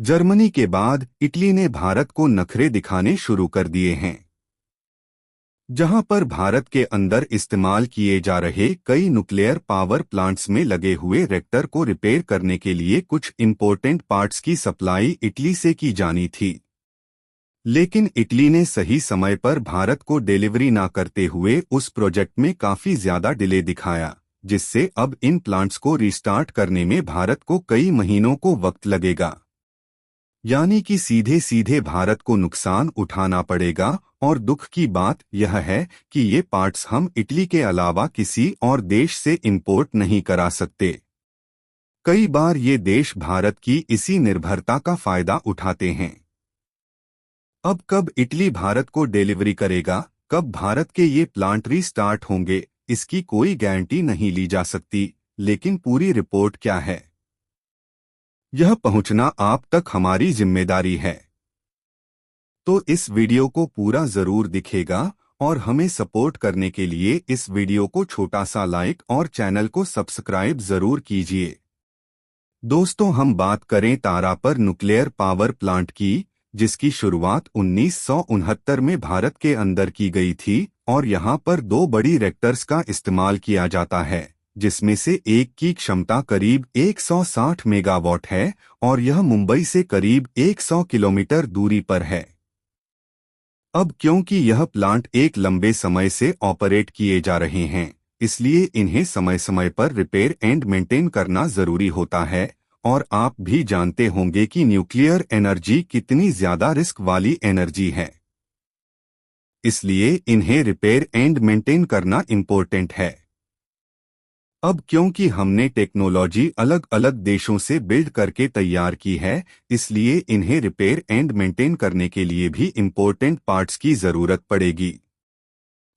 Germany के बाद Italy ने भारत को नखरे दिखाने शुरू कर दिए हैं। जहां पर भारत के अंदर इस्तेमाल किए जा रहे कई न्यूक्लियर पावर प्लांट्स में लगे हुए रिएक्टर को रिपेयर करने के लिए कुछ इंपॉर्टेंट पार्ट्स की सप्लाई इटली से की जानी थी। लेकिन इटली ने सही समय पर भारत को डिलीवरी ना करते हुए उस प्रोजेक्ट में काफी ज्यादा डिले दिखाया, जिससे अब इन प्लांट्स को रिस्टार्ट करने में भारत को कई महीनों को वक्त लगेगा। यानी कि सीधे सीधे भारत को नुकसान उठाना पड़ेगा। और दुख की बात यह है कि ये पार्ट्स हम इटली के अलावा किसी और देश से इंपोर्ट नहीं करा सकते। कई बार ये देश भारत की इसी निर्भरता का फायदा उठाते हैं। अब कब इटली भारत को डिलीवरी करेगा, कब भारत के ये प्लांट रीस्टार्ट होंगे, इसकी कोई गारंटी नहीं ली जा सकती। लेकिन पूरी रिपोर्ट क्या है, यह पहुंचना आप तक हमारी जिम्मेदारी है। तो इस वीडियो को पूरा जरूर दिखेगा और हमें सपोर्ट करने के लिए इस वीडियो को छोटा सा लाइक और चैनल को सब्सक्राइब जरूर कीजिए। दोस्तों, हम बात करें तारापुर न्यूक्लियर पावर प्लांट की, जिसकी शुरुआत 1969 में भारत के अंदर की गई थी और यहां पर दो बड़ी रिएक्टर्स का इस्तेमाल किया जाता है, जिसमें से एक की क्षमता करीब 160 मेगावाट है और यह मुंबई से करीब 100 किलोमीटर दूरी पर है। अब क्योंकि यह प्लांट एक लंबे समय से ऑपरेट किए जा रहे हैं, इसलिए इन्हें समय समय पर रिपेयर एंड मेंटेन करना जरूरी होता है। और आप भी जानते होंगे कि न्यूक्लियर एनर्जी कितनी ज्यादा रिस्क वाली एनर्जी है, इसलिए इन्हें रिपेयर एंड मेंटेन करना इम्पोर्टेंट है। अब क्योंकि हमने टेक्नोलॉजी अलग अलग देशों से बिल्ड करके तैयार की है, इसलिए इन्हें रिपेयर एंड मेंटेन करने के लिए भी इम्पोर्टेंट पार्ट्स की जरूरत पड़ेगी।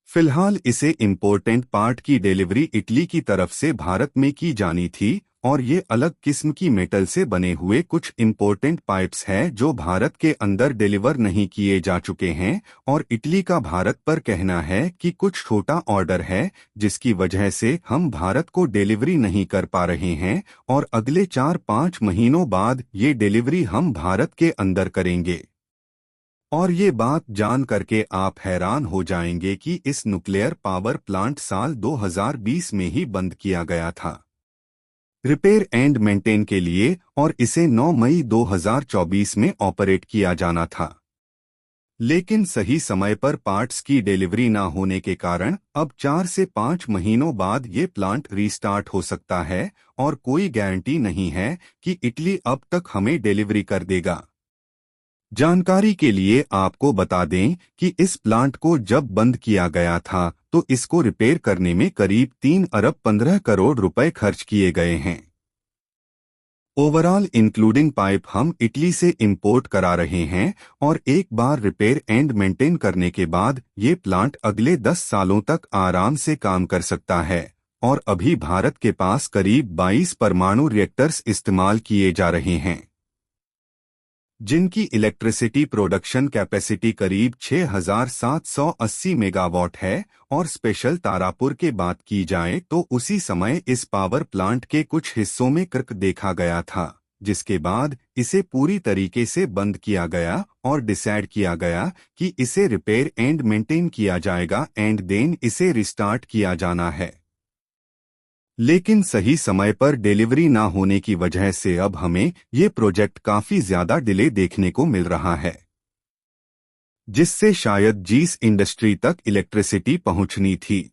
फिलहाल इसे इम्पोर्टेंट पार्ट की डिलीवरी इटली की तरफ से भारत में की जानी थी और ये अलग किस्म की मेटल से बने हुए कुछ इम्पोर्टेंट पाइप्स हैं जो भारत के अंदर डिलीवर नहीं किए जा चुके हैं। और इटली का भारत पर कहना है कि कुछ छोटा ऑर्डर है, जिसकी वजह से हम भारत को डिलीवरी नहीं कर पा रहे हैं और अगले 4-5 महीनों बाद ये डिलीवरी हम भारत के अंदर करेंगे। और ये बात जान करके आप हैरान हो जाएंगे कि इस न्यूक्लियर पावर प्लांट साल 2020 में ही बंद किया गया था रिपेयर एंड मेंटेन के लिए और इसे 9 मई 2024 में ऑपरेट किया जाना था। लेकिन सही समय पर पार्ट्स की डिलीवरी ना होने के कारण अब 4 से 5 महीनों बाद ये प्लांट रीस्टार्ट हो सकता है और कोई गारंटी नहीं है कि इटली अब तक हमें डिलीवरी कर देगा। जानकारी के लिए आपको बता दें कि इस प्लांट को जब बंद किया गया था तो इसको रिपेयर करने में करीब 3 अरब 15 करोड़ रुपए खर्च किए गए हैं। ओवरऑल इंक्लूडिंग पाइप हम इटली से इंपोर्ट करा रहे हैं और एक बार रिपेयर एंड मेंटेन करने के बाद ये प्लांट अगले 10 सालों तक आराम से काम कर सकता है। और अभी भारत के पास करीब 22 परमाणु रिएक्टर्स इस्तेमाल किए जा रहे हैं, जिनकी इलेक्ट्रिसिटी प्रोडक्शन कैपेसिटी करीब 6,780 मेगावाट है। और स्पेशल तारापुर के बात की जाए तो उसी समय इस पावर प्लांट के कुछ हिस्सों में क्रैक देखा गया था, जिसके बाद इसे पूरी तरीके से बंद किया गया और डिसाइड किया गया कि इसे रिपेयर एंड मेंटेन किया जाएगा एंड देन इसे रिस्टार्ट किया जाना है। लेकिन सही समय पर डिलीवरी ना होने की वजह से अब हमें ये प्रोजेक्ट काफी ज्यादा डिले देखने को मिल रहा है, जिससे शायद जिस इंडस्ट्री तक इलेक्ट्रिसिटी पहुंचनी थी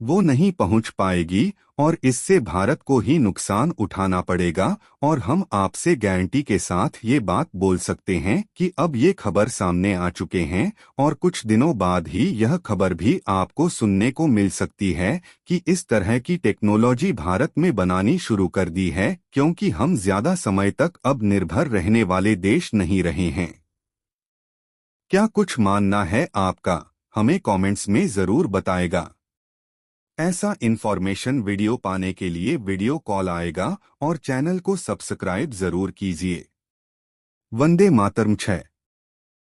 वो नहीं पहुंच पाएगी और इससे भारत को ही नुकसान उठाना पड़ेगा। और हम आपसे गारंटी के साथ ये बात बोल सकते हैं कि अब ये खबर सामने आ चुके हैं और कुछ दिनों बाद ही यह खबर भी आपको सुनने को मिल सकती है कि इस तरह की टेक्नोलॉजी भारत में बनानी शुरू कर दी है, क्योंकि हम ज्यादा समय तक अब निर्भर रहने वाले देश नहीं रहे हैं। क्या कुछ मानना है आपका, हमें कमेंट्स में जरूर बताएगा। ऐसा इन्फॉर्मेशन वीडियो पाने के लिए वीडियो कॉल आएगा और चैनल को सब्सक्राइब जरूर कीजिए। वंदे मातरम 6।